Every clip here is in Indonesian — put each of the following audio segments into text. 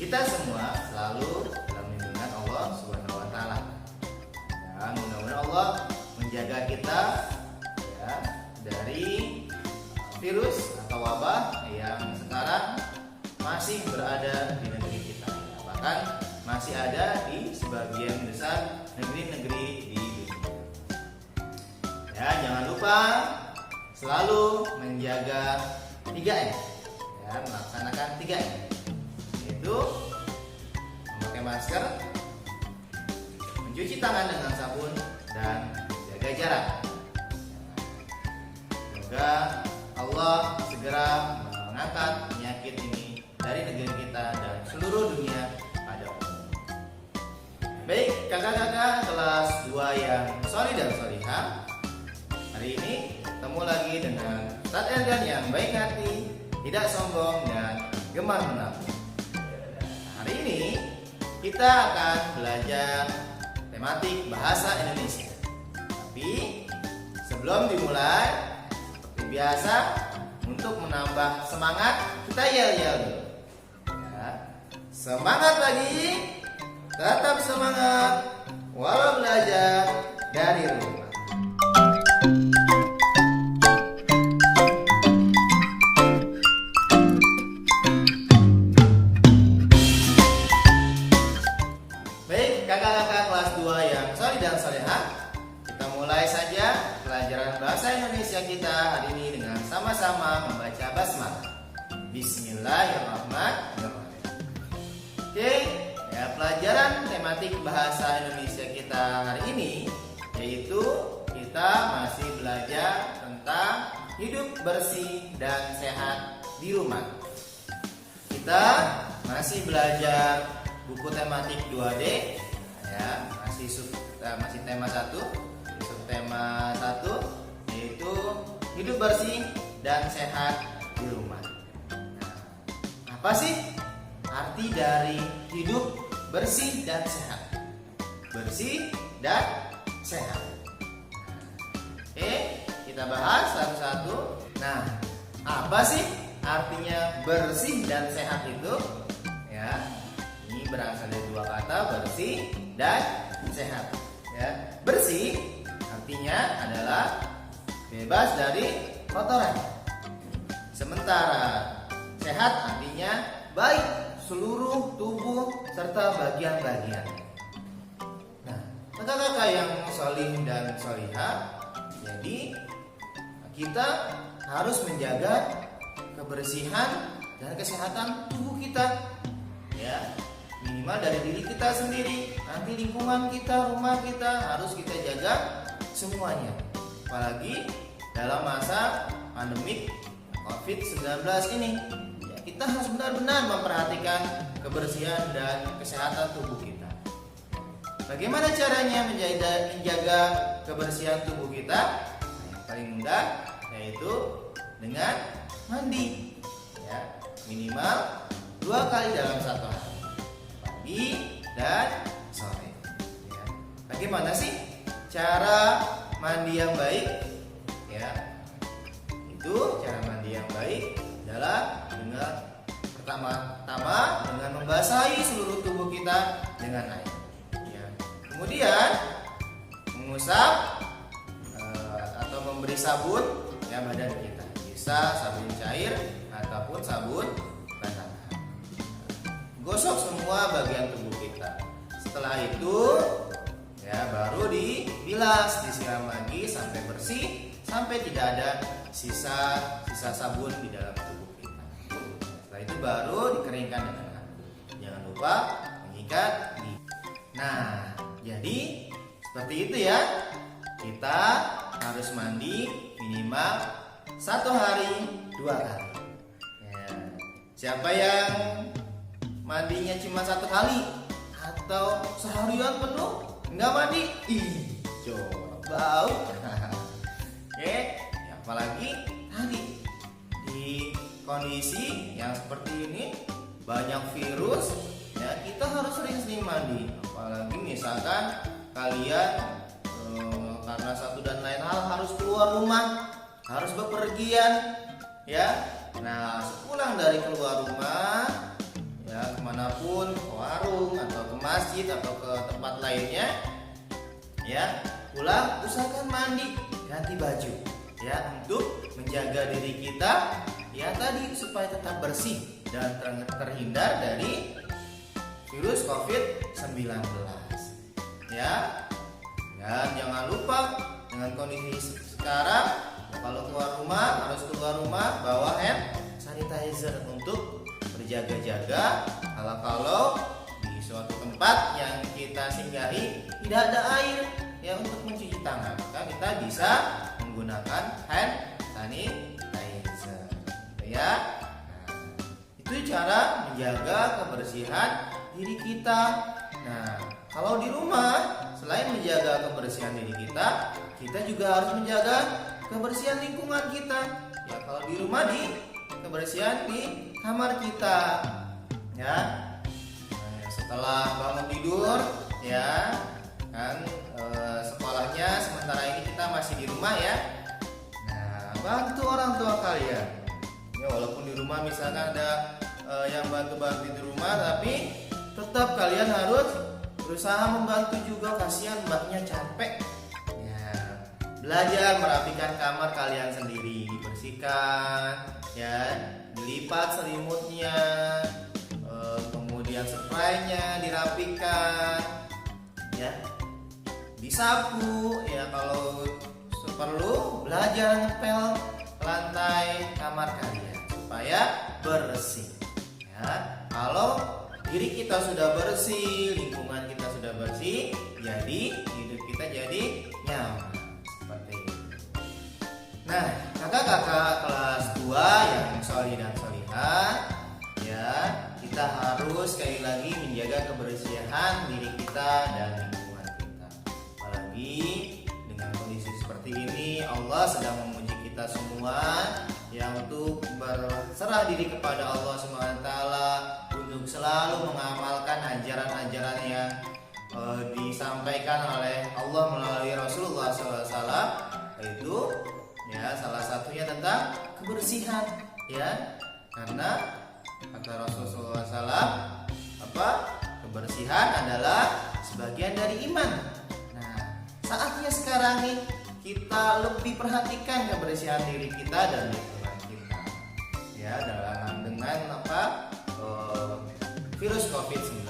kita semua selalu dalam lindungan Allah Subhanahu wa taala. Dan mudah-mudahan Allah menjaga kita ya dari virus atau wabah yang sekarang masih berada di negeri kita. Bahkan masih ada di sebagian besar negeri-negeri di dunia. Ya, jangan lupa selalu menjaga 3M. Ya, melaksanakan 3M. Yaitu memakai masker, mencuci tangan dengan sabun, dan jaga jarak. Semoga Allah segera mengangkat penyakit ini dari negeri kita dan seluruh dunia pada umumnya. Baik, kakak-kakak kelas 2 yang solid dan solihah, hari ini ketemu lagi dengan Ustadz Ergan yang baik hati, tidak sombong, dan gemar menabung. Hari ini kita akan belajar tematik bahasa Indonesia. Tapi sebelum dimulai, seperti biasa, untuk menambah semangat, kita yel-yel dulu. Ya. Semangat lagi, tetap semangat, walau belajar dari rumah. Baik, kakak-kakak kelas 2 yang solid dan solehah, kita mulai saja pelajaran bahasa Indonesia kita hari ini dengan sama-sama membaca basmalah. Bismillahirrahmanirrahim. Oke, ya, pelajaran tematik bahasa Indonesia kita hari ini yaitu kita masih belajar tentang hidup bersih dan sehat di rumah. Kita masih belajar buku tematik 2D, ya, masih tema 1. Subtema 1 yaitu hidup bersih dan sehat di rumah. Nah, apa sih arti dari hidup bersih dan sehat? Bersih dan sehat. Oke, kita bahas satu-satu. Nah, apa sih artinya bersih dan sehat itu? Ya, ini berasal dari 2 kata, bersih dan sehat. Ya, bersih artinya adalah bebas dari kotoran. Sementara sehat artinya baik seluruh tubuh serta bagian-bagian. Nah, kakak-kakak yang solih dan solihah, jadi kita harus menjaga kebersihan dan kesehatan tubuh kita. Ya, minimal dari diri kita sendiri, nanti lingkungan kita, rumah kita harus kita jaga semuanya. Apalagi dalam masa pandemik COVID-19 ini, ya, kita harus benar-benar memperhatikan kebersihan dan kesehatan tubuh kita. Bagaimana caranya menjaga kebersihan tubuh kita? Nah, yang paling mudah yaitu dengan mandi. Ya, minimal 2 kali dalam 1 hari, pagi dan sore. Ya. Bagaimana sih cara mandi yang baik? Ya, itu cara mandi yang baik adalah dengan pertama-tama dengan membasahi seluruh tubuh kita dengan air. Ya. Kemudian mengusap atau memberi sabun ya badan kita. Bisa sabun cair ataupun sabun batangan. Gosok semua bagian tubuh kita. Setelah itu ya baru dibilas, disiram lagi sampai bersih, sampai tidak ada sisa sabun di dalam tubuh kita. Setelah itu baru dikeringkan dengan handuk. Jangan lupa mengikat gigi. Nah, jadi seperti itu ya. Kita harus mandi minimal 1 hari 2 kali. Ya. Siapa yang mandinya cuma 1 kali atau seharian penuh nggak mandi, jorok bau. Oke, apalagi tadi di kondisi yang seperti ini banyak virus, ya kita harus sering-sering mandi. Apalagi misalkan kalian karena satu dan lain hal harus keluar rumah, harus bepergian, ya. Nah, sepulang dari keluar rumah, ya kemanapun masjid atau ke tempat lainnya, ya, pulang usahakan mandi, ganti baju, ya, untuk menjaga diri kita, ya tadi supaya tetap bersih dan terhindar dari virus COVID-19, ya. Dan jangan lupa dengan kondisi sekarang, kalau harus keluar rumah bawa hand sanitizer untuk berjaga-jaga. Kalau di suatu tempat yang kita singgahi tidak ada air, ya, untuk mencuci tangan, maka kita bisa menggunakan hand sanitizer, ya. Itu cara menjaga kebersihan diri kita. Nah, kalau di rumah selain menjaga kebersihan diri kita juga harus menjaga kebersihan lingkungan kita. Ya, kalau di rumah kebersihan di kamar kita, ya. Nah, setelah bangun tidur, ya kan, sekolahnya sementara ini kita masih di rumah, ya. Nah, bantu orang tua kalian. Ya, walaupun di rumah misalkan ada yang bantu-bantu di rumah, tapi tetap kalian harus berusaha membantu juga, kasihan mbaknya capek. Ya, belajar merapikan kamar kalian sendiri, dibersihkan, ya, dilipat selimutnya, kemudian spraynya dirapikan, ya, disapu, ya, kalau perlu belajar ngepel lantai kamar kalian supaya bersih, ya. Kalau diri kita sudah bersih, lingkungan kita sudah bersih, jadi hidup kita jadi nyaman, seperti itu. Nah, kakak-kakak kelas 2 yang sholih dan sholihah, ya, kita harus sekali lagi menjaga kebersihan diri kita dan lingkungan kita. Apalagi dengan kondisi seperti ini, Allah sedang memuji kita semua, yang untuk berserah diri kepada Allah SWT, untuk selalu mengamalkan ajaran-ajaran yang disampaikan oleh Allah melalui Rasulullah SAW, itu, ya, salah satunya tentang kebersihan, ya, karena kata Rasulullah SAW, kebersihan adalah sebagian dari iman. Nah, saatnya sekarang nih kita lebih perhatikan kebersihan diri kita dan lingkungan kita, ya, dengan virus COVID-19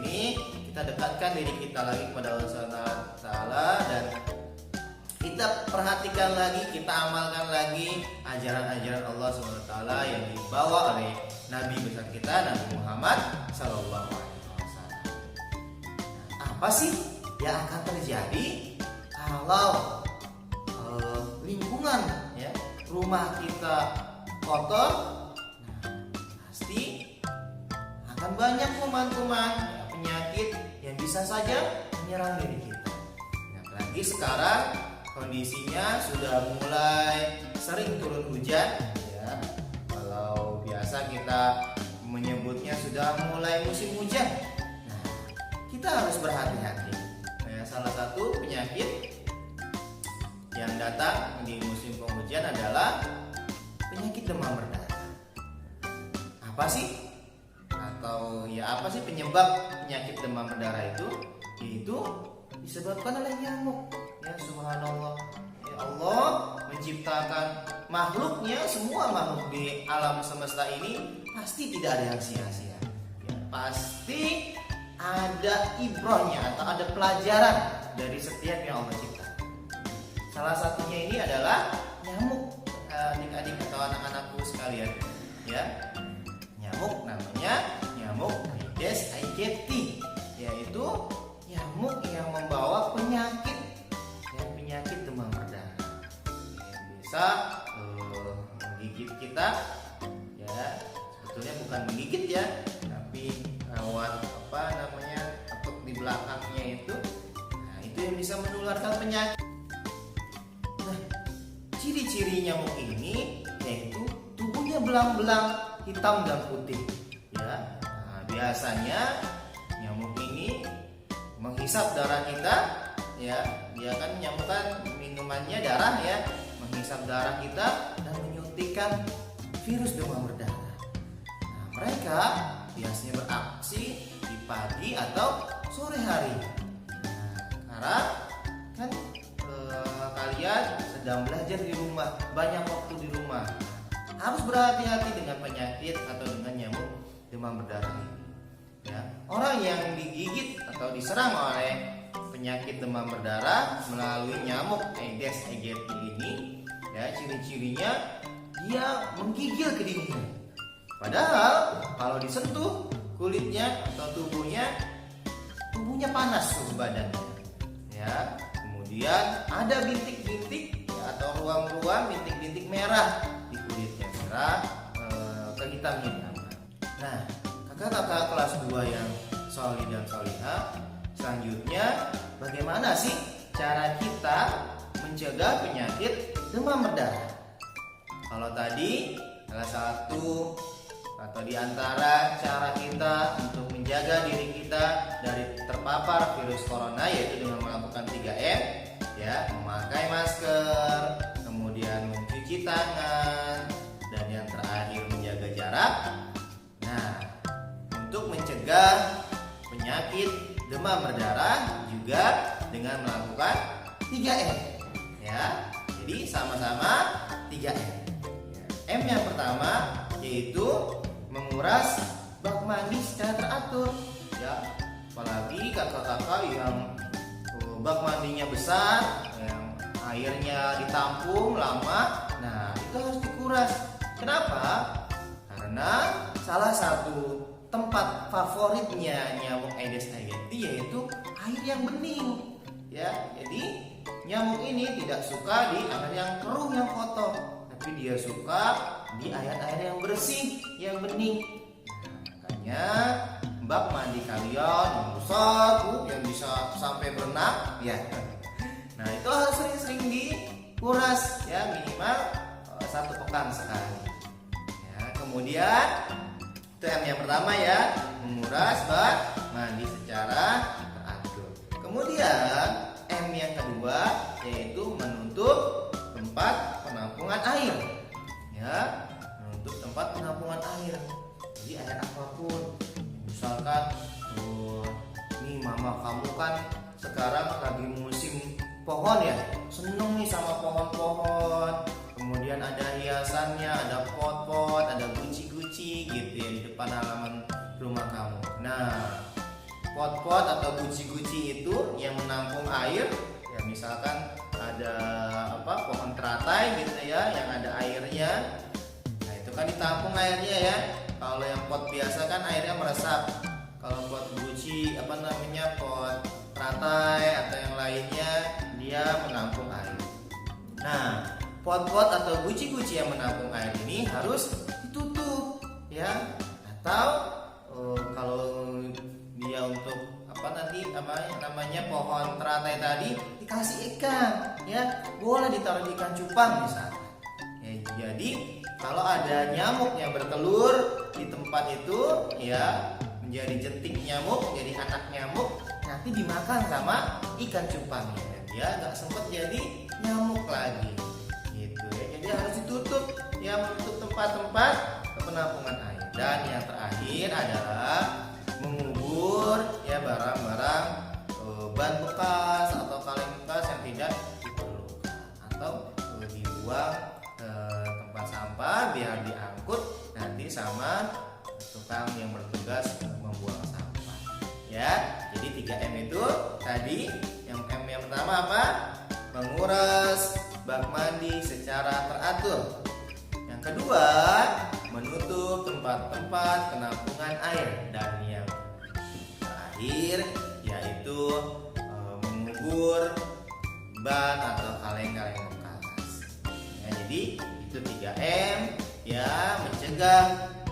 ini. Kita dekatkan diri kita lagi kepada Allah SWT, dan kita perhatikan lagi, kita amalkan lagi ajaran-ajaran Allah SWT yang dibawa oleh Nabi besar kita, Nabi Muhammad SAW. Apa sih yang akan terjadi kalau lingkungan, ya, rumah kita kotor? Nah, pasti akan banyak kuman-kuman, ya, penyakit yang bisa saja menyerang diri kita. Nah, apalagi sekarang kondisinya sudah mulai sering turun hujan, ya. Kalau biasa kita menyebutnya sudah mulai musim hujan. Nah, kita harus berhati-hati. Nah, salah satu penyakit yang datang di musim penghujan adalah penyakit demam berdarah. Apa sih? Atau ya apa sih penyebab penyakit demam berdarah itu? Itu disebabkan oleh nyamuk. Ya, subhanallah. Ya, Allah menciptakan makhluknya, semua makhluk di alam semesta ini pasti tidak ada yang sia-sia. Ya, pasti ada ibrahnya atau ada pelajaran dari setiap yang Allah cipta. Salah satunya ini adalah nyamuk, adik-adik atau anak-anakku sekalian, ya. Nyamuk namanya nyamuk Aedes aegypti, yaitu nyamuk yang membawa penyakit demam berdarah, yang bisa menggigit kita, ya. Sebetulnya bukan menggigit, ya, tapi lewat atuk di belakangnya itu. Nah, itu yang bisa menularkan penyakit. Ciri-ciri nyamuk ini yaitu tubuhnya belang-belang hitam dan putih, ya. Nah, biasanya nyamuk ini menghisap darah kita, ya. Dia kan nyamuk kan minumannya darah, ya, menghisap darah kita dan menyuntikkan virus demam berdarah. Nah, mereka biasanya beraksi di pagi atau sore hari. Karena kan kalian sedang belajar di rumah, banyak waktu di rumah, harus berhati-hati dengan penyakit atau dengan nyamuk demam berdarah ini. Ya, orang yang digigit atau diserang oleh penyakit demam berdarah melalui nyamuk Aedes aegypti ini, ya ciri-cirinya dia menggigil kedinginan. Padahal kalau disentuh kulitnya atau tubuhnya panas suhu badannya. Ya, kemudian ada bintik-bintik ya, atau ruang-ruang bintik-bintik merah di kulitnya, merah kehitam-hitam. Nah, kakak-kakak kelas 2 yang solih dan solihah, selanjutnya bagaimana sih cara kita mencegah penyakit demam berdarah? Kalau tadi salah satu atau di antara cara kita untuk menjaga diri kita dari terpapar virus corona yaitu dengan melakukan 3M, ya, memakai masker, kemudian mencuci tangan, dan yang terakhir menjaga jarak. Nah, untuk mencegah penyakit demam berdarah juga dengan melakukan 3M, ya. Jadi sama-sama 3M. M yang pertama yaitu menguras bak mandi secara teratur, ya. Apalagi kakak-kakak yang bak mandinya besar, yang airnya ditampung lama, nah itu harus dikuras. Kenapa? Karena salah satu tempat favoritnya nyamuk Aedes aegypti yaitu air yang bening, ya. Jadi nyamuk ini tidak suka di air yang keruh yang kotor, tapi dia suka di air-air yang bersih, yang bening. Makanya bak mandi kalian yang besar yang bisa sampai berenang, ya. Nah itu harus sering-sering dikuras, ya, minimal 1 pekan sekali. Ya, kemudian itu M yang pertama, ya, menguras bak mandi secara teratur. Kemudian M yang kedua yaitu menutup tempat penampungan air, ya, menutup tempat penampungan air. Jadi air apapun, misalkan nih mama kamu kan sekarang lagi musim pohon, ya, seneng nih sama pohon-pohon, kemudian ada hiasannya, ada pot-pot, ada guci-guci gitu ya di depan halaman rumah kamu. Nah, pot-pot atau guci-guci itu yang menampung air, ya, misalkan ada pohon teratai gitu ya yang ada airnya. Nah itu kan ditampung airnya, ya. Kalau yang pot biasa kan airnya meresap. Kalau pot guci pot teratai atau yang lainnya dia menampung air. Nah pot-pot atau guci-guci yang menampung air ini harus ditutup, ya. Atau kalau dia untuk namanya pohon teratai tadi dikasih ikan, ya, boleh ditaruh di ikan cupang misalnya. Ya, jadi kalau ada nyamuk yang bertelur di tempat itu, ya, menjadi jentik nyamuk, menjadi anak nyamuk, nanti dimakan sama ikan cupangnya. Dia nggak sempat jadi nyamuk lagi, gitu ya. Jadi harus ditutup, ya, menutup tempat-tempat penampungan air. Dan yang terakhir adalah mengubur, ya, barang-barang ban bekas atau kaleng bekas yang tidak diperlukan atau dibuang ke tempat sampah biar diangkut nanti sama tukang yang bertugas membuang sampah, ya. Jadi 3M itu tadi, yang M yang pertama apa? Menguras bak mandi secara teratur. Yang kedua, menutup tempat-tempat penampungan air. Dan yang terakhir yaitu mengubur ban atau kaleng-kaleng bekas. Ya, jadi itu 3M, ya, mencegah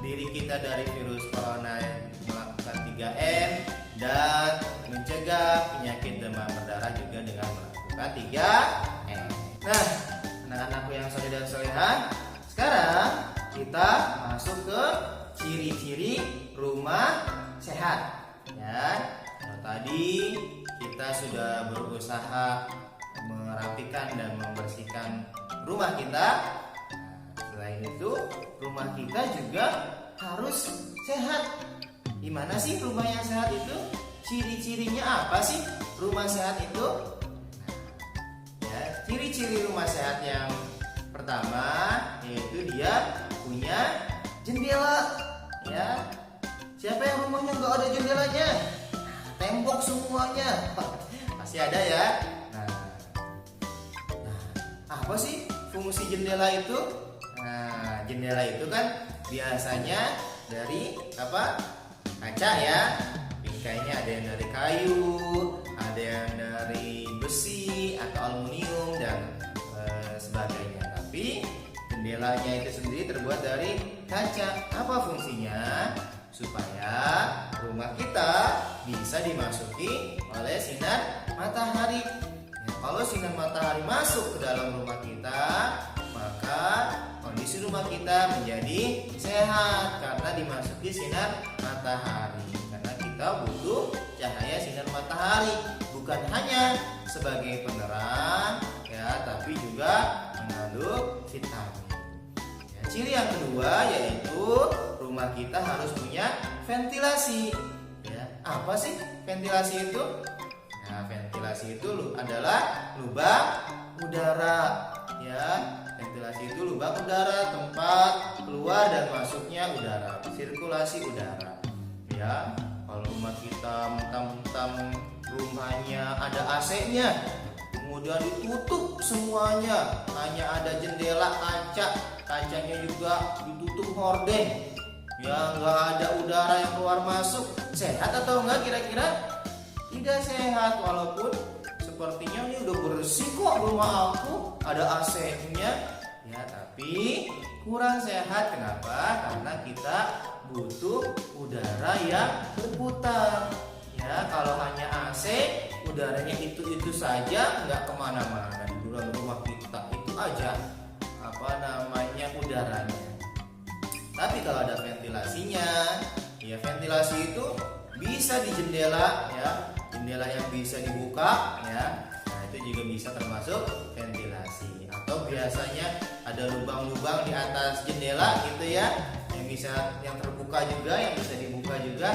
diri kita dari virus corona melakukan 3M, dan mencegah penyakit demam berdarah juga dengan melakukan 3M. Nah, anak-anakku yang soleh dan solehah, sekarang kita masuk ke ciri-ciri rumah sehat, ya. Nah, tadi kita sudah berusaha merapikan dan membersihkan rumah kita. Selain itu, rumah kita juga harus sehat, gimana sih rumah yang sehat itu? Ciri-cirinya apa sih rumah sehat itu? Nah, ya, ciri-ciri rumah sehat yang pertama yaitu dia punya jendela. Ya, siapa yang rumahnya nggak ada jendelanya? Tembok semuanya, pasti ada ya. Nah, apa sih fungsi jendela itu? Nah, jendela itu kan biasanya dari apa? Kaca ya. Bingkainya ada yang dari kayu, ada yang dari besi atau aluminium dan sebagainya. Tapi jendelanya itu sendiri terbuat dari kaca. Apa fungsinya? Supaya rumah kita bisa dimasuki oleh sinar matahari. Ya, kalau sinar matahari masuk ke dalam rumah kita, maka kondisi rumah kita menjadi sehat karena dimasuki sinar matahari. Karena kita butuh cahaya sinar matahari, bukan hanya sebagai penerang ya, tapi juga mengandung vitamin. Ya, ciri yang kedua yaitu rumah kita harus punya ventilasi. Ya, apa sih ventilasi itu? Nah, ventilasi itu adalah lubang udara. Ya, ventilasi itu lubang udara, tempat keluar dan masuknya udara, sirkulasi udara. Ya, kalau rumah kita mentang-mentang rumahnya ada AC-nya, kemudian ditutup semuanya, hanya ada jendela kaca, kacanya juga ditutup hordeng, ya nggak ada udara yang keluar masuk, sehat atau enggak kira-kira? Tidak sehat, walaupun sepertinya ini udah bersih kok rumah aku, ada AC-nya, ya tapi kurang sehat. Kenapa? Karena kita butuh udara yang berputar. Ya, kalau hanya AC, udaranya itu saja, nggak kemana-mana di dalam rumah kita itu aja udaranya. Tapi kalau ada ventilasinya, ya ventilasi itu bisa di jendela, ya jendela yang bisa dibuka, ya. Nah itu juga bisa termasuk ventilasi. Atau biasanya ada lubang-lubang di atas jendela gitu ya, yang terbuka juga, yang bisa dibuka juga.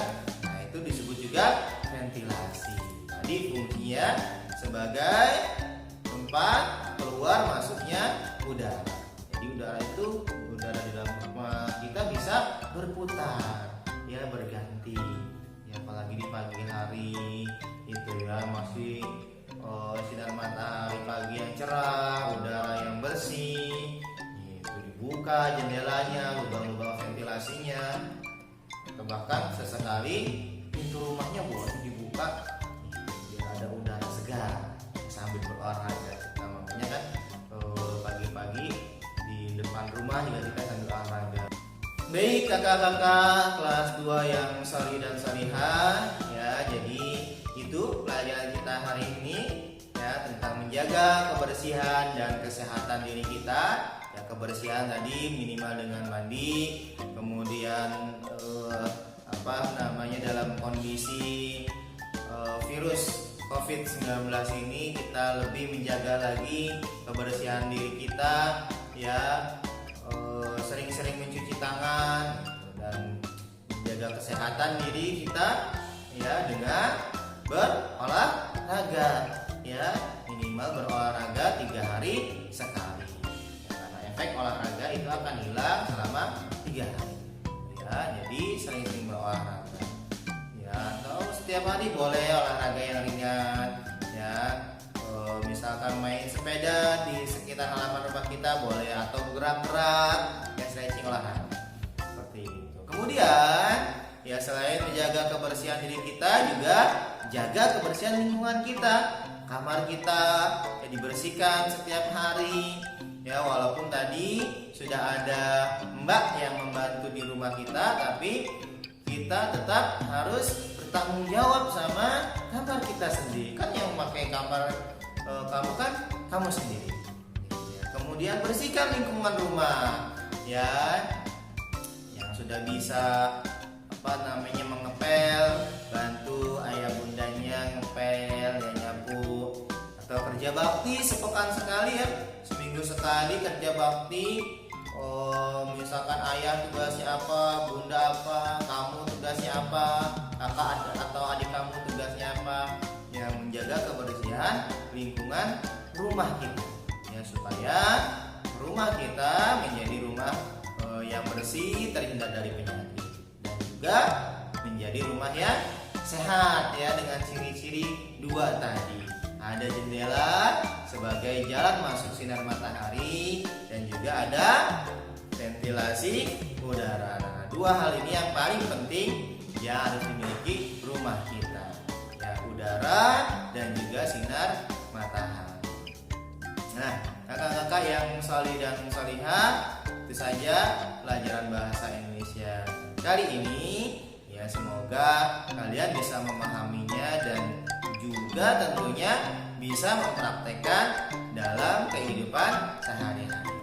Nah itu disebut juga ventilasi. Tadi fungsinya sebagai tempat keluar masuknya udara. Jadi udara di dalam rumah kita bisa berputar, ya berganti. Ya apalagi di pagi hari itu ya masih sinar matahari pagi yang cerah, udara yang bersih. Itu dibuka jendelanya, lubang-lubang ventilasinya. Atau bahkan sesekali pintu rumahnya boleh dibuka biar ada udara segar sambil berolahraga. Nah, makanya kan pagi-pagi di depan rumah juga kita sambil olahraga. Baik kakak-kakak kelas 2 yang sholih dan sholihah, ya jadi itu pelajaran kita hari ini ya tentang menjaga kebersihan dan kesehatan diri kita. Ya kebersihan tadi minimal dengan mandi, kemudian dalam kondisi virus COVID-19 ini kita lebih menjaga lagi kebersihan diri kita, ya sering-sering mencuci tangan dan menjaga kesehatan diri kita ya dengan berolahraga, ya minimal berolahraga 3 hari sekali, ya, karena efek olahraga itu akan hilang selama 3 hari, ya jadi sering-sering berolahraga. Atau setiap hari boleh olahraga yang ringan, ya misalkan main sepeda di sekitar halaman rumah kita boleh, atau gerak-gerak ya stretching olahraga seperti itu. Kemudian ya selain menjaga kebersihan diri kita, juga jaga kebersihan lingkungan kita. Kamar kita ya dibersihkan setiap hari, ya walaupun tadi sudah ada mbak yang membantu di rumah kita, tapi kita tetap harus bertanggung jawab sama kamar kita sendiri. Kan yang memakai kamar kamu kan kamu sendiri. Ya, kemudian bersihkan lingkungan rumah, ya yang sudah bisa mengepel, bantu ayah bundanya ngepel, ya nyapu, atau kerja bakti sepekan sekali ya, seminggu sekali kerja bakti. Misalkan ayah tugasnya apa, bunda apa, kamu tugasnya apa, kakak atau adik kamu tugasnya apa, yang menjaga kebersihan lingkungan rumah kita, ya, supaya rumah kita menjadi rumah yang bersih, terhindar dari penyakit, dan juga menjadi rumah yang sehat, ya, dengan ciri-ciri 2 tadi. Ada jendela sebagai jalan masuk sinar matahari, dan juga ada ventilasi udara. Nah, 2 hal ini yang paling penting yang harus dimiliki rumah kita, ya, udara dan juga sinar matahari. Nah, kakak-kakak yang salih dan salihah, itu saja pelajaran bahasa Indonesia kali ini. Ya, semoga kalian bisa memahaminya dan juga tentunya bisa mempraktekkan dalam kehidupan sehari-hari.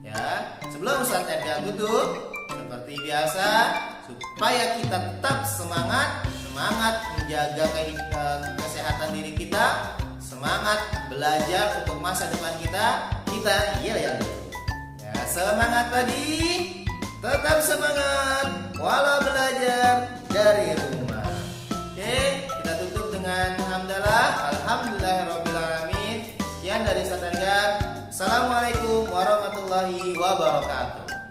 Ya, sebelum Ustaz Edgar tutup, seperti biasa, supaya kita tetap semangat menjaga kesehatan diri kita, semangat belajar untuk masa depan kita ya, semangat tadi, tetap semangat walau belajar dari rumah. Oke, kita tutup dengan alhamdulillahirobbilalamin. Sekian dari Ustaz Edgar. Assalamualaikum warahmatullahi wabarakatuh.